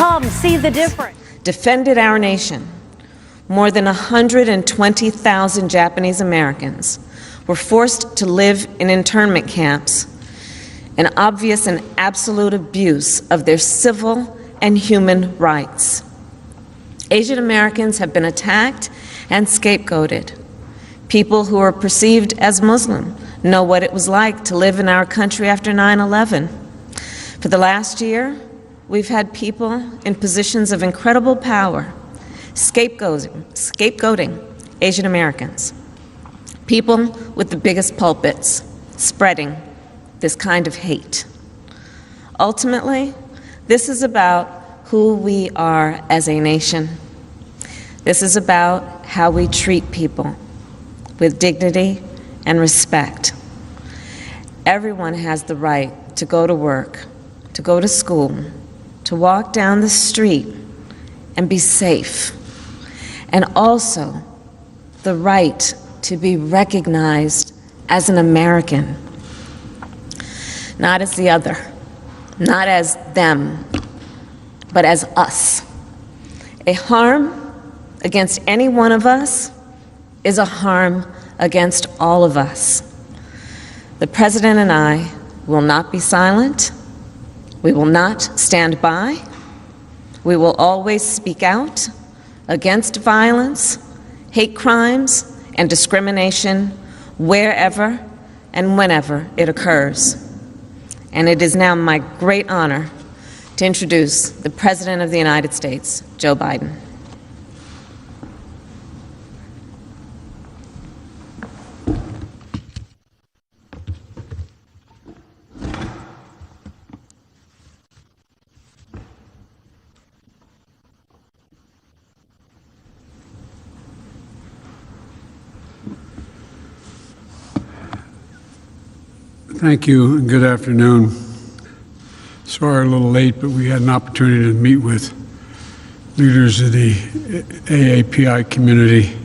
Come see the difference. Defended our nation. More than 120,000 Japanese Americans were forced to live in internment camps, an obvious and absolute abuse of their civil and human rights. Asian Americans have been attacked and scapegoated. People who are perceived as Muslim know what it was like to live in our country after 9/11. For the last year, we've had people in positions of incredible power scapegoating Asian Americans, people with the biggest pulpits spreading this kind of hate. Ultimately, this is about who we are as a nation. This is about how we treat people with dignity and respect. Everyone has the right to go to work, to go to school, to walk down the street and be safe, and also the right to be recognized as an American, not as the other, not as them, but as us. A harm against any one of us is a harm against all of us. The President and I will not be silent. We will not stand by. We will always speak out against violence, hate crimes, and discrimination wherever and whenever it occurs. And it is now my great honor to introduce the President of the United States, Joe Biden. Thank you and good afternoon. Sorry a little late, but we had an opportunity to meet with leaders of the AAPI community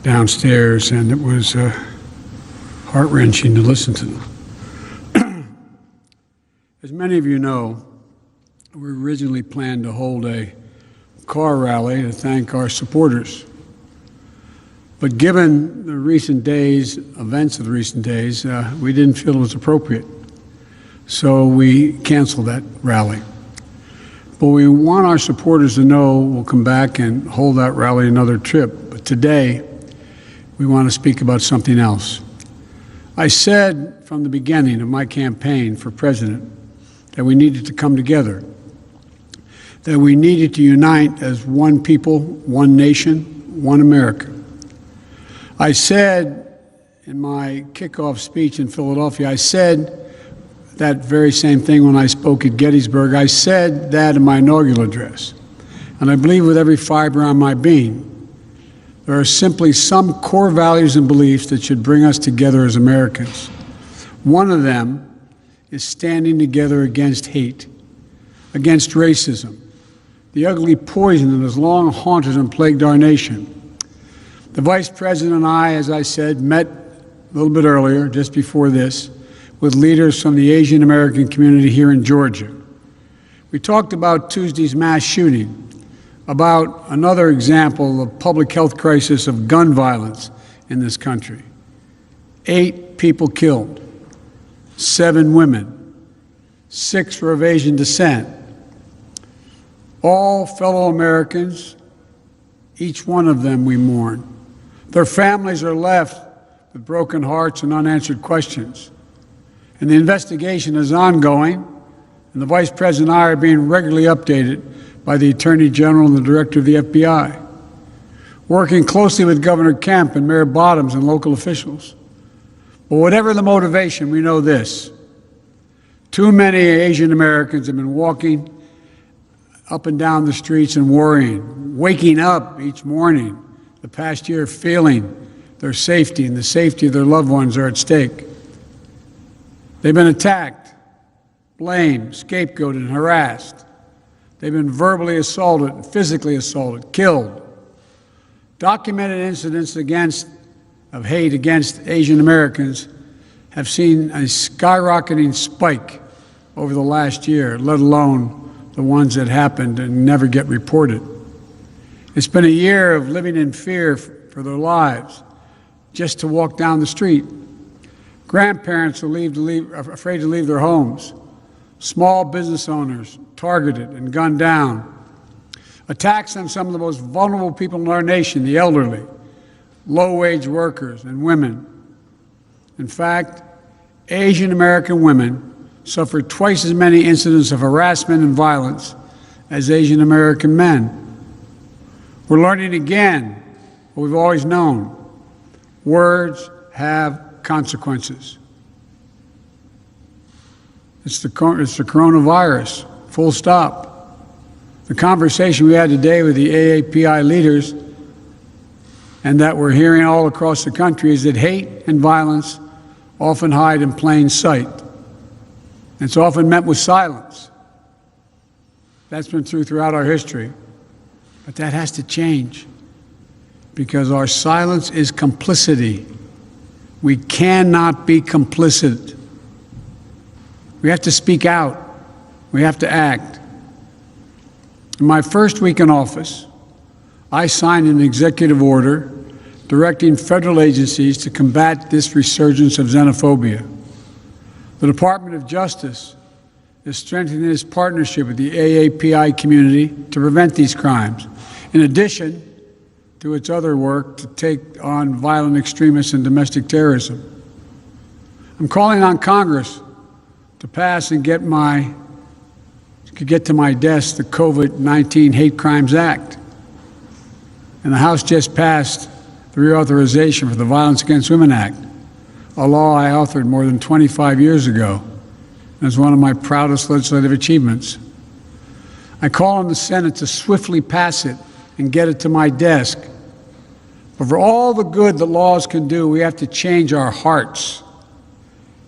downstairs, and it was heart-wrenching to listen to them. As many of you know, we originally planned to hold a car rally to thank our supporters. But given the recent days, events of the recent days, we didn't feel it was appropriate. So we canceled that rally. But we want our supporters to know we'll come back and hold that rally another trip. But today, we want to speak about something else. I said from the beginning of my campaign for president that we needed to come together, that we needed to unite as one people, one nation, one America. I said in my kickoff speech in Philadelphia, I said that very same thing when I spoke at Gettysburg. I said that in my inaugural address. And I believe with every fiber on my being, there are simply some core values and beliefs that should bring us together as Americans. One of them is standing together against hate, against racism, the ugly poison that has long haunted and plagued our nation. The Vice President and I, as I said, met a little bit earlier, just before this, with leaders from the Asian American community here in Georgia. We talked about Tuesday's mass shooting, about another example of public health crisis of gun violence in this country. 8 people killed, 7 women, 6 were of Asian descent. All fellow Americans, each one of them we mourn. Their families are left with broken hearts and unanswered questions. And the investigation is ongoing, and the Vice President and I are being regularly updated by the Attorney General and the Director of the FBI, working closely with Governor Kemp and Mayor Bottoms and local officials. But whatever the motivation, we know this. Too many Asian Americans have been walking up and down the streets and worrying, waking up each morning the past year feeling their safety and the safety of their loved ones are at stake. They've been attacked, blamed, scapegoated, and harassed. They've been verbally assaulted, physically assaulted, killed. Documented incidents of hate against Asian Americans have seen a skyrocketing spike over the last year, let alone the ones that happened and never get reported. It's been a year of living in fear for their lives, just to walk down the street. Grandparents are afraid to leave their homes. Small business owners targeted and gunned down. Attacks on some of the most vulnerable people in our nation, the elderly, low-wage workers, and women. In fact, Asian American women suffer twice as many incidents of harassment and violence as Asian American men. We're learning again what we've always known. Words have consequences. It's the coronavirus, full stop. The conversation we had today with the AAPI leaders and that we're hearing all across the country is that hate and violence often hide in plain sight. It's often met with silence. That's been true throughout our history. But that has to change because our silence is complicity. We cannot be complicit. We have to speak out. We have to act. In my first week in office, I signed an executive order directing federal agencies to combat this resurgence of xenophobia. The Department of Justice is strengthening its partnership with the AAPI community to prevent these crimes, in addition to its other work to take on violent extremists and domestic terrorism. I'm calling on Congress to pass and get to my desk the COVID-19 Hate Crimes Act. And the House just passed the Reauthorization for the Violence Against Women Act, a law I authored more than 25 years ago, and is one of my proudest legislative achievements. I call on the Senate to swiftly pass it and get it to my desk. But for all the good that laws can do, we have to change our hearts.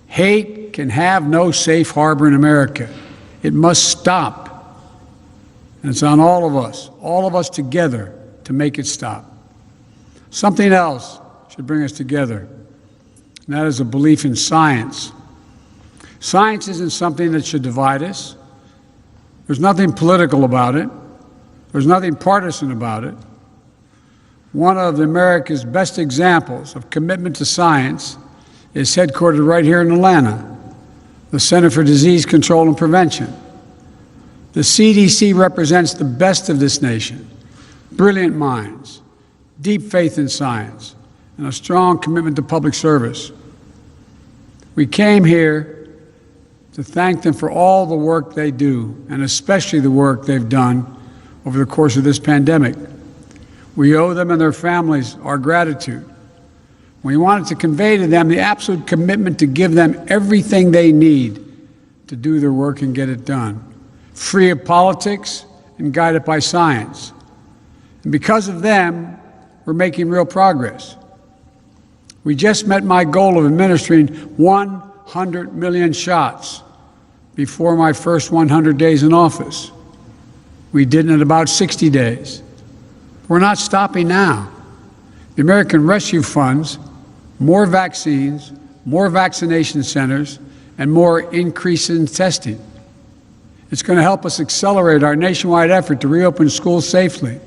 Hate can have no safe harbor in America. It must stop. And it's on all of us together, to make it stop. Something else should bring us together, and that is a belief in science. Science isn't something that should divide us. There's nothing political about it. There's nothing partisan about it. One of America's best examples of commitment to science is headquartered right here in Atlanta, the Center for Disease Control and Prevention. The CDC represents the best of this nation, brilliant minds, deep faith in science, and a strong commitment to public service. We came here to thank them for all the work they do, and especially the work they've done over the course of this pandemic. We owe them and their families our gratitude. We wanted to convey to them the absolute commitment to give them everything they need to do their work and get it done, free of politics and guided by science. And because of them, we're making real progress. We just met my goal of administering 100 million shots before my first 100 days in office. We did it in about 60 days. We're not stopping now. The American Rescue Funds, more vaccines, more vaccination centers, and more increase in testing. It's going to help us accelerate our nationwide effort to reopen schools safely.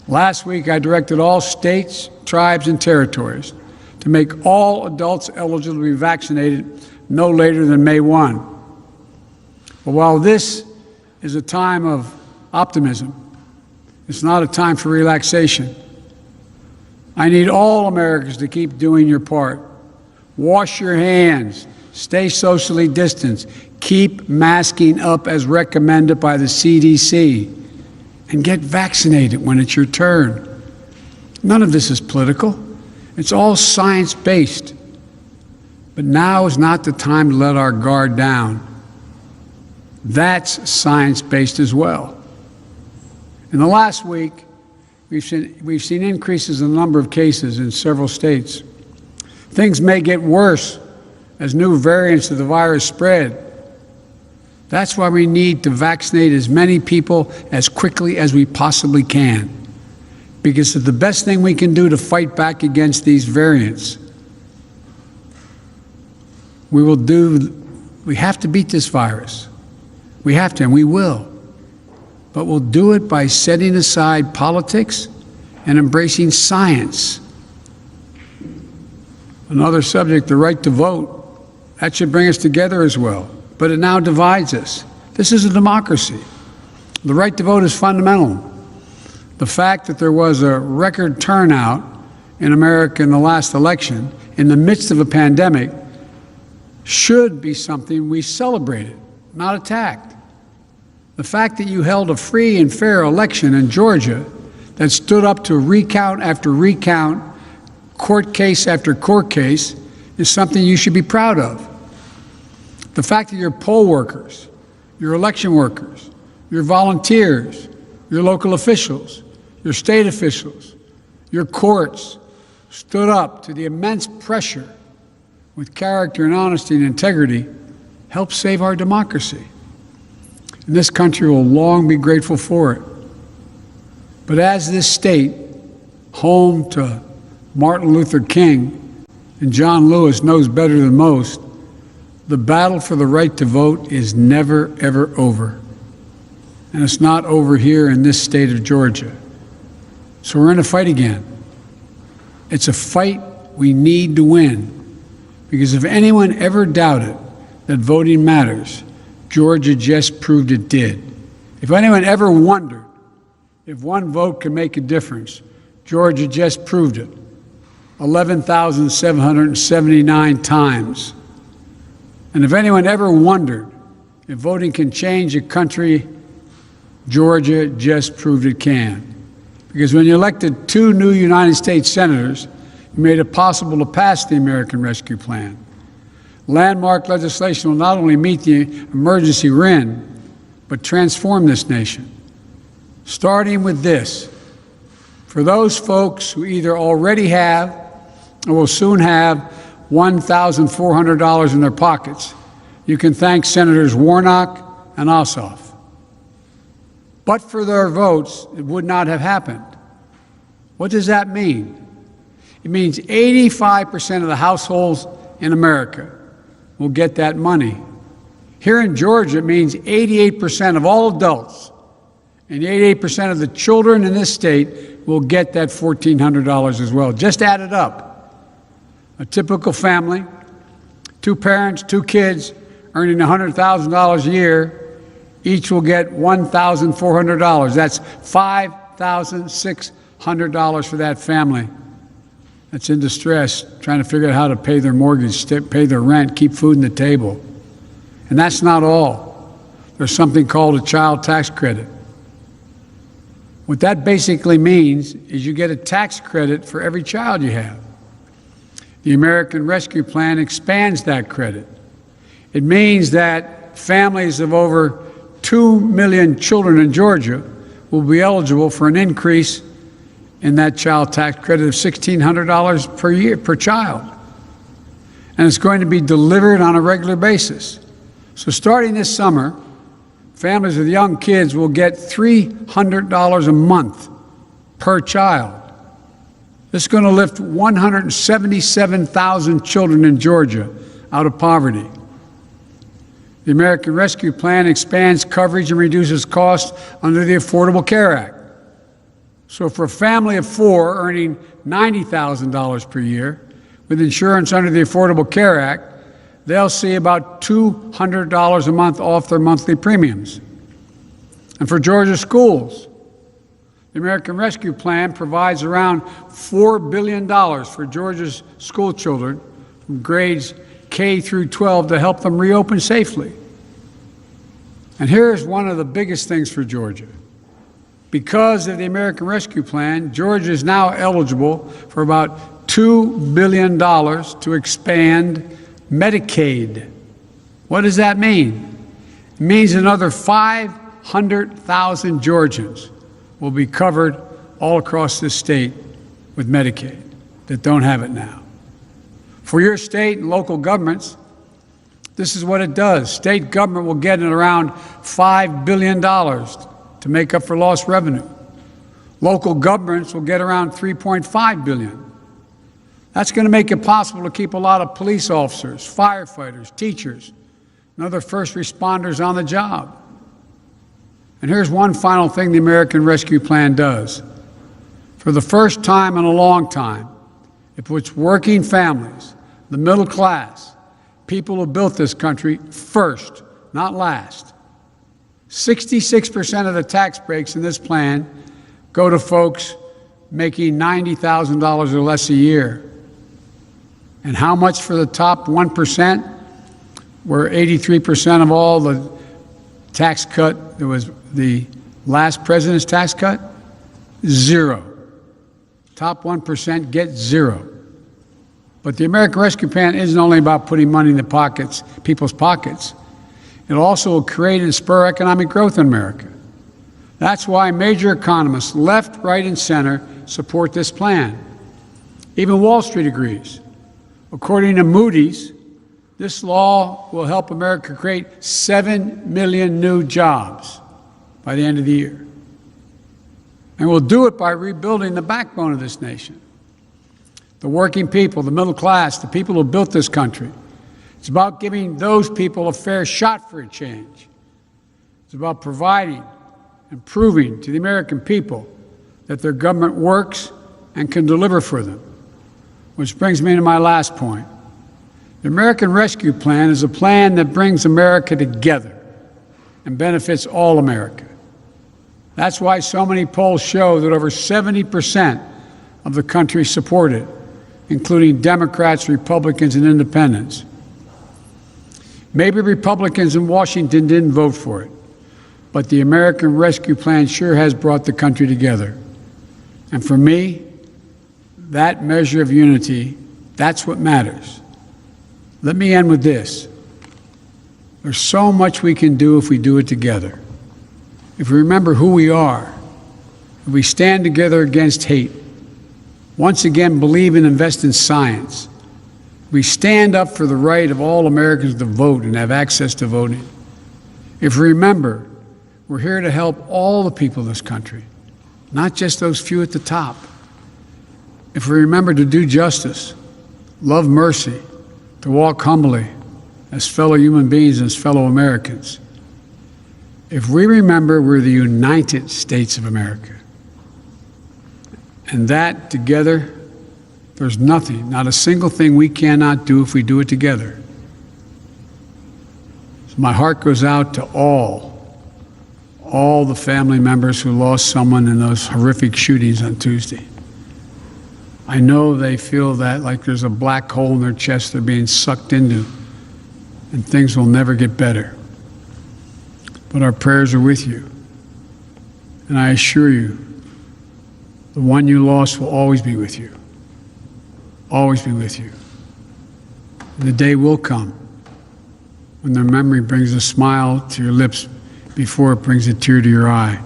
Last week, I directed all states, tribes, and territories to make all adults eligible to be vaccinated no later than May 1. But while this is a time of optimism, it's not a time for relaxation. I need all Americans to keep doing your part. Wash your hands, stay socially distanced, keep masking up as recommended by the CDC, and get vaccinated when it's your turn. None of this is political. It's all science-based. But now is not the time to let our guard down. That's science-based as well. In the last week, we've seen increases in the number of cases in several states. Things may get worse as new variants of the virus spread. That's why we need to vaccinate as many people as quickly as we possibly can, because it's the best thing we can do to fight back against these variants. We have to beat this virus, We have to, and we will. But we'll do it by setting aside politics and embracing science. Another subject, the right to vote, that should bring us together as well. But it now divides us. This is a democracy. The right to vote is fundamental. The fact that there was a record turnout in America in the last election, in the midst of a pandemic, should be something we celebrated, not attacked. The fact that you held a free and fair election in Georgia that stood up to recount after recount, court case after court case, is something you should be proud of. The fact that your poll workers, your election workers, your volunteers, your local officials, your state officials, your courts stood up to the immense pressure with character and honesty and integrity helped save our democracy. And this country will long be grateful for it. But as this state, home to Martin Luther King and John Lewis, knows better than most, the battle for the right to vote is never, ever over. And it's not over here in this state of Georgia. So we're in a fight again. It's a fight we need to win. Because if anyone ever doubted that voting matters, Georgia just proved it did. If anyone ever wondered if one vote could make a difference, Georgia just proved it 11,779 times. And if anyone ever wondered if voting can change a country, Georgia just proved it can. Because when you elected 2 new United States senators, you made it possible to pass the American Rescue Plan. Landmark legislation will not only meet the emergency we're in, but transform this nation. Starting with this, for those folks who either already have or will soon have $1,400 in their pockets, you can thank Senators Warnock and Ossoff. But for their votes, it would not have happened. What does that mean? It means 85% of the households in America will get that money. Here in Georgia, it means 88% of all adults and 88% of the children in this state will get that $1,400 as well. Just add it up. A typical family, 2 parents, 2 kids, earning $100,000 a year, each will get $1,400. That's $5,600 for that family that's in distress, trying to figure out how to pay their mortgage, pay their rent, keep food on the table. And that's not all. There's something called a child tax credit. What that basically means is you get a tax credit for every child you have. The American Rescue Plan expands that credit. It means that families of over 2 million children in Georgia will be eligible for an increase in that child tax credit of $1,600 per year, per child. And it's going to be delivered on a regular basis. So starting this summer, families with young kids will get $300 a month per child. This is going to lift 177,000 children in Georgia out of poverty. The American Rescue Plan expands coverage and reduces costs under the Affordable Care Act. So for a family of 4 earning $90,000 per year with insurance under the Affordable Care Act, they'll see about $200 a month off their monthly premiums. And for Georgia schools, the American Rescue Plan provides around $4 billion for Georgia's school children from grades K through 12 to help them reopen safely. And here's one of the biggest things for Georgia. Because of the American Rescue Plan, Georgia is now eligible for about $2 billion to expand Medicaid. What does that mean? It means another 500,000 Georgians will be covered all across this state with Medicaid that don't have it now. For your state and local governments, this is what it does. State government will get around $5 billion to make up for lost revenue. Local governments will get around $3.5 billion. That's going to make it possible to keep a lot of police officers, firefighters, teachers, and other first responders on the job. And here's one final thing the American Rescue Plan does. For the first time in a long time, it puts working families, the middle class, people who built this country first, not last. 66% of the tax breaks in this plan go to folks making $90,000 or less a year. And how much for the top 1%, where 83% of all the tax cut, there was the last president's tax cut? Zero. Top 1% get zero. But the American Rescue Plan isn't only about putting money in the pockets, people's pockets. It also will create and spur economic growth in America. That's why major economists, left, right, and center, support this plan. Even Wall Street agrees. According to Moody's, this law will help America create 7 million new jobs by the end of the year. And we'll do it by rebuilding the backbone of this nation. The working people, the middle class, the people who built this country. It's about giving those people a fair shot for a change. It's about providing and proving to the American people that their government works and can deliver for them. Which brings me to my last point. The American Rescue Plan is a plan that brings America together and benefits all America. That's why so many polls show that over 70% of the country support it, including Democrats, Republicans, and independents. Maybe Republicans in Washington didn't vote for it, but the American Rescue Plan sure has brought the country together. And for me, that measure of unity, that's what matters. Let me end with this. There's so much we can do if we do it together. If we remember who we are, if we stand together against hate, once again believe and invest in science, we stand up for the right of all Americans to vote and have access to voting. If we remember, we're here to help all the people of this country, not just those few at the top. If we remember to do justice, love mercy, to walk humbly as fellow human beings and as fellow Americans. If we remember we're the United States of America, and that together, there's nothing, not a single thing we cannot do if we do it together. So my heart goes out to all the family members who lost someone in those horrific shootings on Tuesday. I know they feel that like there's a black hole in their chest they're being sucked into, and things will never get better. But our prayers are with you. And I assure you, the one you lost will always be with you. Always be with you. And the day will come when their memory brings a smile to your lips before it brings a tear to your eye,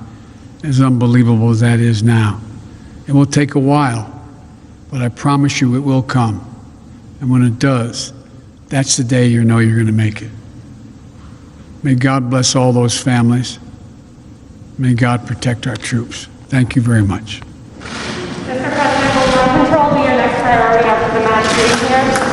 as unbelievable as that is now. It will take a while, but I promise you it will come. And when it does, that's the day you know you're going to make it. May God bless all those families. May God protect our troops. Thank you very much. Mr. President, will gun control be your next priority after the mass shooting here?